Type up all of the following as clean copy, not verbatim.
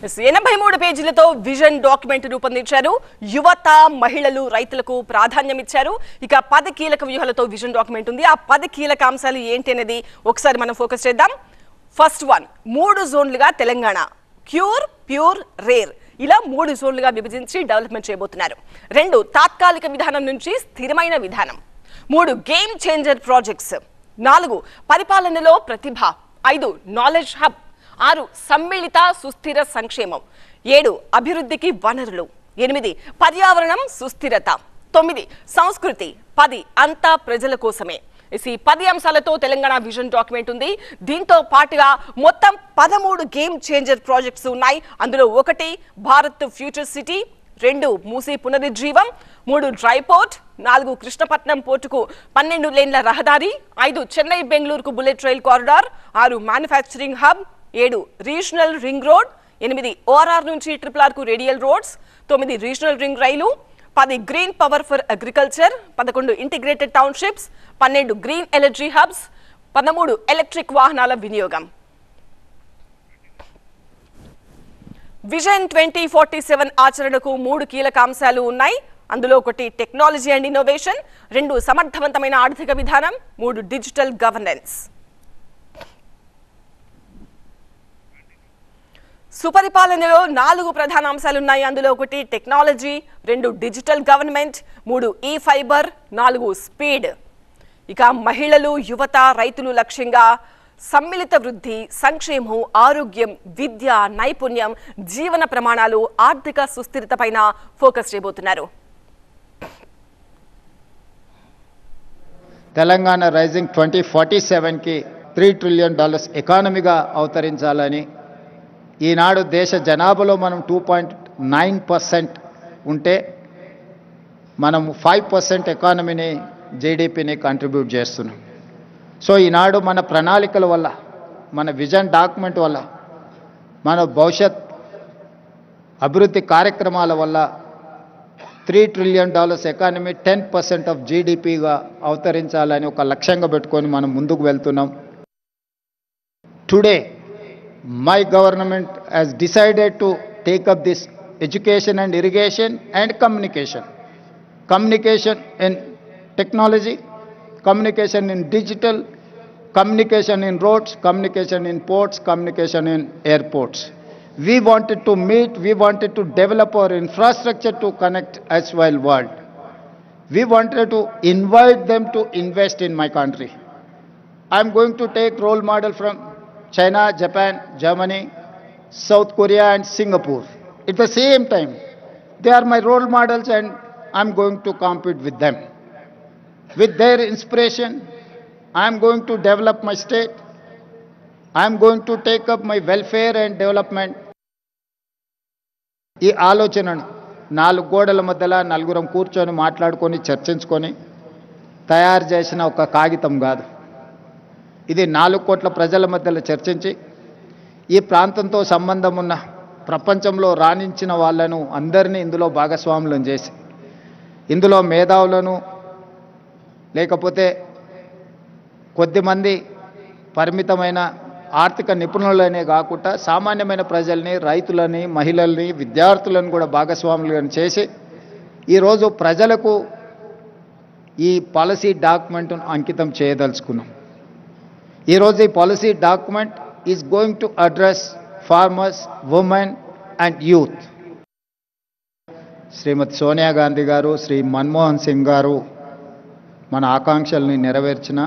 83 పేజీలతో vision document రూపొందించారు. యువత, మహిళలు, రైతులకు ప్రాధాన్యం ఇచ్చారు. ఇక 10 కీలక వ్యూహాలతో విజన్ డాక్యుమెంట్ ఉంది. ఆ 10 కీలక అంశాలు ఏంటి అనేది ఒకసారి మనం ఫోకస్ చేద్దాం. ఫస్ట్ వన్, 3 జోన్లుగా తెలంగాణ, క్యూర్, ప్యూర్, రేర్ ఇలా 3 జోన్లుగా విభజించి డెవలప్మెంట్ చేయబోతున్నారు. 2 తాత్కాలిక విధానం నుంచి స్థిరమైన విధానం. 3 గేమ్ చేంజర్ ప్రాజెక్ట్స్. 4 పరిపాలనలో ప్రతిభ. 5 నాలెడ్జ్ హబ్. 6 సమ్మిళిత సుస్థిర సంక్షేమం. 7 అభివృద్ధికి వనరులు. 8 పర్యావరణం సుస్థిరత. 9 సంస్కృతి. 10 అంతా ప్రజల కోసమే. ఈ 10 అంశాలతో తెలంగాణ విజన్ డాక్యుమెంట్ ఉంది. దీంతో పాటుగా మొత్తం 13 గేమ్ చేంజర్ ప్రాజెక్ట్స్ ఉన్నాయి. అందులో 1 భారత్ ఫ్యూచర్ సిటీ, 2 మూసీ పునరుజ్జీవం, 3 డ్రై పోర్ట్, 4 కృష్ణపట్నం పోర్టుకు 12 లేన్ల రహదారి, 5 చెన్నై బెంగళూరుకు bullet rail corridor, 6 manufacturing hub, 7 regional ring road, 8 ORR నుంచి ట్రిపుల్ కు radial roads, 9 regional ring rail, 10 green power for agriculture, 11 integrated townships, 12 green energy hubs, 13 electric వాహనాల వినియోగం. విజన్ 2047 ఆచరణకు 3 కీలక అంశాలు ఉన్నాయి. అందులో 1 టెక్నాలజీ అండ్ ఇన్నోవేషన్, 2 సమర్థవంతమైన ఆర్థిక విధానం, 3 డిజిటల్ గవర్నెన్స్. సుపరిపాలనలో 4 ప్రధాన అంశాలు ఉన్నాయి. అందులో 1 టెక్నాలజీ, 2 డిజిటల్ గవర్నమెంట్, 3 ఈ ఫైబర్, 4 స్పీడ్. ఇక మహిళలు, యువత, రైతులు లక్ష్యంగా సమ్మిళిత వృద్ధి, సంక్షేమం, ఆరోగ్యం, విద్య, నైపుణ్యం, జీవన ప్రమాణాలు, ఆర్థిక సుస్థిరత పైన ఫోకస్ చేయబోతున్నారు. తెలంగాణ రైజింగ్ 2047కి $3 ట్రిలియన్ ఎకానమీగా అవతరించాలని, ఈనాడు దేశ జనాభాలో మనం 2.9% ఉంటే మనం 5% ఎకానమీని, జీడిపిని కంట్రిబ్యూట్ చేస్తున్నాం. సో ఈనాడు మన ప్రణాళికల వల్ల, మన విజన్ డాక్యుమెంట్ వల్ల, మన భవిష్యత్ అభివృద్ధి కార్యక్రమాల వల్ల $3 ట్రిలియన్ ఎకానమీ 10% ఆఫ్ జీడిపిగా అవతరించాలని ఒక లక్ష్యంగా పెట్టుకొని మనం ముందుకు వెళ్తున్నాం. Today my government has decided to take up this education and irrigation and communication. Communication in technology, communication in digital, communication in roads, communication in ports, communication in airports. We wanted to meet, we wanted to develop our infrastructure to connect as well world. We wanted to invite them to invest in my country. I'm going to take role model from China, Japan, Germany, South Korea and Singapore. At the same time, they are my role models and I'm going to compete with them. With their inspiration, I'm going to develop my state. I'm going to take up my welfare and development. ఈ ఆలోచనను 4 గోడల మధ్యలో నలుగురం కూర్చొని మాట్లాడుకొని చర్చించుకొని తయారు చేసిన ఒక కాగితం కాదు. ఇది 4 కోట్ల ప్రజల మధ్యలో చర్చించి ఈ ప్రాంతంతో సంబంధం ఉన్న ప్రపంచంలో రాణించిన వాళ్ళను అందరినీ ఇందులో భాగస్వాములను చేసి, ఇందులో మేధావులను లేకపోతే కొద్దిమంది పరిమితమైన ఆర్థిక నిపుణులనే కాకుండా సామాన్యమైన ప్రజల్ని, రైతులని, మహిళల్ని, విద్యార్థులను కూడా భాగస్వాములను చేసి ఈరోజు ప్రజలకు ఈ పాలసీ డాక్యుమెంట్ను అంకితం చేయదలుచుకున్నాం. ఈరోజు ఈ policy document is going to address farmers, women and youth. Shrimati Sonia Gandhi garu, Shri Manmohan Singh గారు మన ఆకాంక్షల్ని నెరవేర్చిన,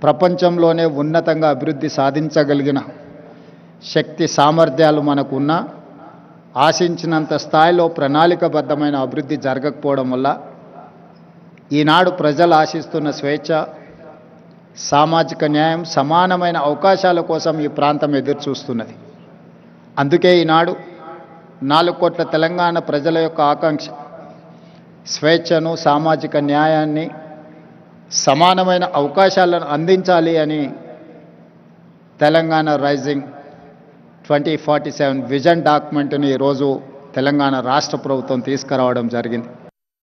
ప్రపంచంలోనే ఉన్నతంగా అభివృద్ధి సాధించగలిగిన శక్తి సామర్థ్యాలు మనకున్న, ఆశించినంత స్థాయిలో ప్రణాళికబద్ధమైన అభివృద్ధి జరగకపోవడం వల్ల ఈనాడు ప్రజలు ఆశిస్తున్న స్వేచ్ఛ, సామాజిక న్యాయం, సమానమైన అవకాశాల కోసం ఈ ప్రాంతం ఎదురు చూస్తున్నది. అందుకే ఈనాడు 4 కోట్ల తెలంగాణ ప్రజల యొక్క ఆకాంక్ష స్వేచ్ఛను, సామాజిక న్యాయాన్ని, సమానమైన అవకాశాలను అందించాలి అని తెలంగాణ రైజింగ్ 2047 విజన్ డాక్యుమెంట్ని ఈరోజు తెలంగాణ రాష్ట్ర ప్రభుత్వం తీసుకురావడం జరిగింది.